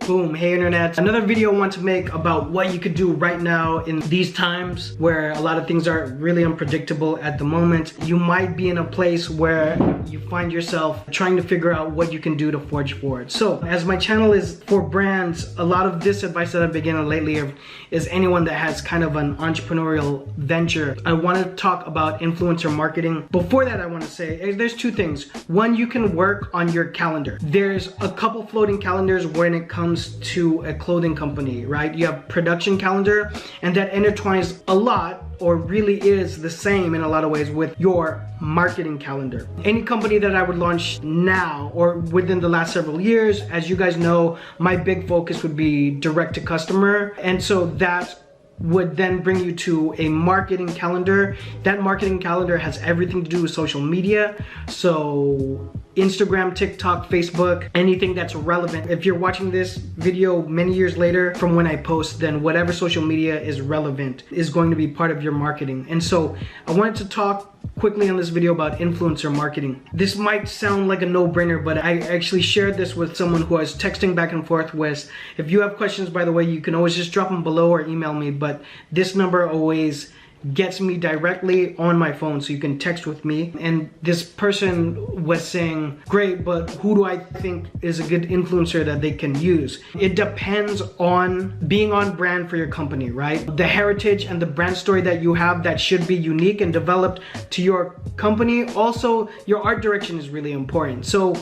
Boom, hey internet. Another video I want to make about what you could do right now in these times where a lot of things are really unpredictable at the moment. You might be in a place where you find yourself trying to figure out what you can do to forge forward. So as my channel is for brands, a lot of this advice that I've been getting lately is anyone that has kind of an entrepreneurial venture. I want to talk about influencer marketing. Before that, I want to say there's two things. One, you can work on your calendar. There's a couple floating calendars when it comes to a clothing company, right? You have production calendar, and that intertwines a lot, or really is the same in a lot of ways, with your marketing calendar. Any company that I would launch now or within the last several years, as you guys know, my big focus would be direct to customer, and so that would then bring you to a marketing calendar. That marketing calendar has everything to do with social media. So Instagram, TikTok, Facebook, anything that's relevant. If you're watching this video many years later from when I post, then whatever social media is relevant is going to be part of your marketing. And so I wanted to talk quickly on this video about influencer marketing. This might sound like a no-brainer, but I actually shared this with someone who I was texting back and forth with. If you have questions, by the way, you can always just drop them below or email me, but this number always gets me directly on my phone, so you can text with me. And this person was saying, great, but who do I think is a good influencer that they can use? It depends on being on brand for your company, right? The heritage and the brand story that you have that should be unique and developed to your company. Also, your art direction is really important. So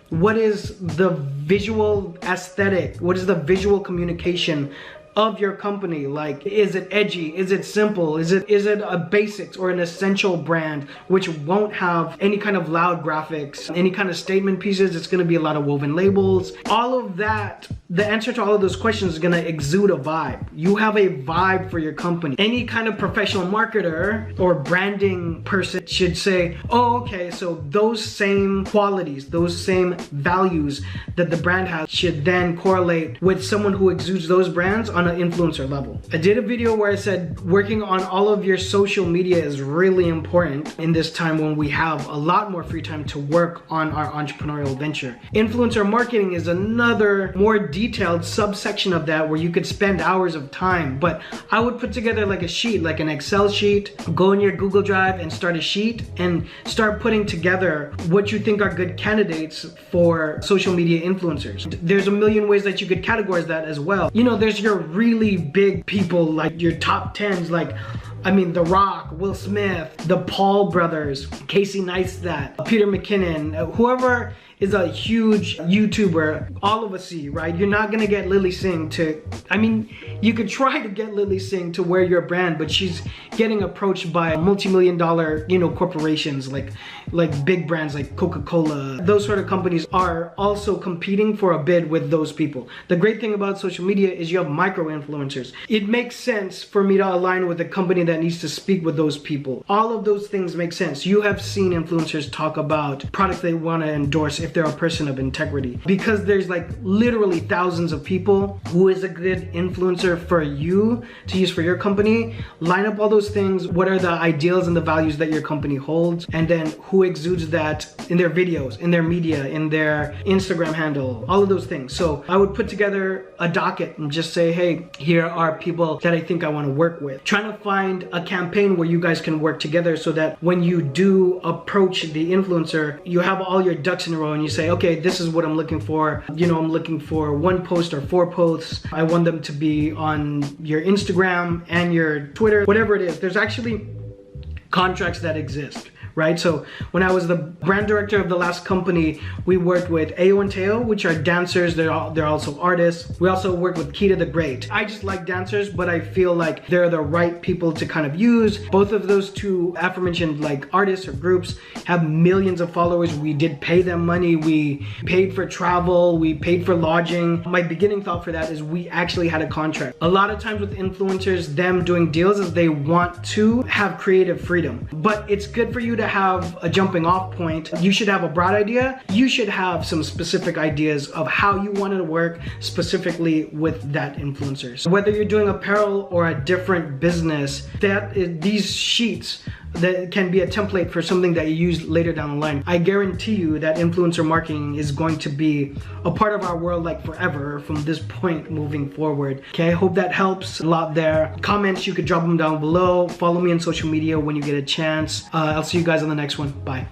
what is the visual aesthetic? What is the visual communication of your company? Like, is it edgy? Is it simple? Is it a basics or an essential brand which won't have any kind of loud graphics, any kind of statement pieces? It's gonna be a lot of woven labels. All of that, the answer to all of those questions is gonna exude a vibe. You have a vibe for your company. Any kind of professional marketer or branding person should say, oh, okay, so those same qualities, those same values that the brand has should then correlate with someone who exudes those brands on an influencer level. I did a video where I said working on all of your social media is really important in this time when we have a lot more free time to work on our entrepreneurial venture. Influencer marketing is another more detailed subsection of that where you could spend hours of time, but I would put together like a sheet, like an Excel sheet, go in your Google Drive and start a sheet and start putting together what you think are good candidates for social media influencers. There's a million ways that you could categorize that as well. You know, there's your really big people, like your top 10s, like I mean, The Rock, Will Smith, the Paul brothers, Casey Neistat, Peter McKinnon, whoever is a huge YouTuber, all of us see, right? You're not gonna get Lily Singh to, I mean, you could try to get Lily Singh to wear your brand, but she's getting approached by multi-million dollar, you know, corporations like big brands like Coca-Cola. Those sort of companies are also competing for a bid with those people. The great thing about social media is you have micro influencers. It makes sense for me to align with a company that needs to speak with those people. All of those things make sense. You have seen influencers talk about products they want to endorse if they're a person of integrity, because there's like literally thousands of people. Who is a good influencer for you to use for your company? Line up all those things. What are the ideals and the values that your company holds, and then who exudes that in their videos, in their media, in their Instagram handle, all of those things. So I would put together a docket and just say, hey, here are people that I think I want to work with. Trying to find a campaign where you guys can work together so that when you do approach the influencer, you have all your ducks in a row and you say, okay, this is what I'm looking for. You know, I'm looking for 1 post or 4 posts. I want them to be on your Instagram and your Twitter, whatever it is. There's actually contracts that exist, right? So when I was the brand director of the last company, we worked with Ayo and Teo, which are dancers. They're also artists. We also worked with Kita the Great. I just like dancers, but I feel like they're the right people to kind of use. Both of those two aforementioned like artists or groups have millions of followers. We did pay them money. We paid for travel. We paid for lodging. My beginning thought for that is we actually had a contract. A lot of times with influencers, them doing deals is they want to have creative freedom, but it's good for you to have a jumping off point. You should have a broad idea. You should have some specific ideas of how you want it to work specifically with that influencer. So whether you're doing apparel or a different business, these sheets that can be a template for something that you use later down the line. I guarantee you that influencer marketing is going to be a part of our world like forever from this point moving forward. Okay, I hope that helps a lot there. Comments, you could drop them down below. Follow me on social media when you get a chance. I'll see you guys on the next one. Bye.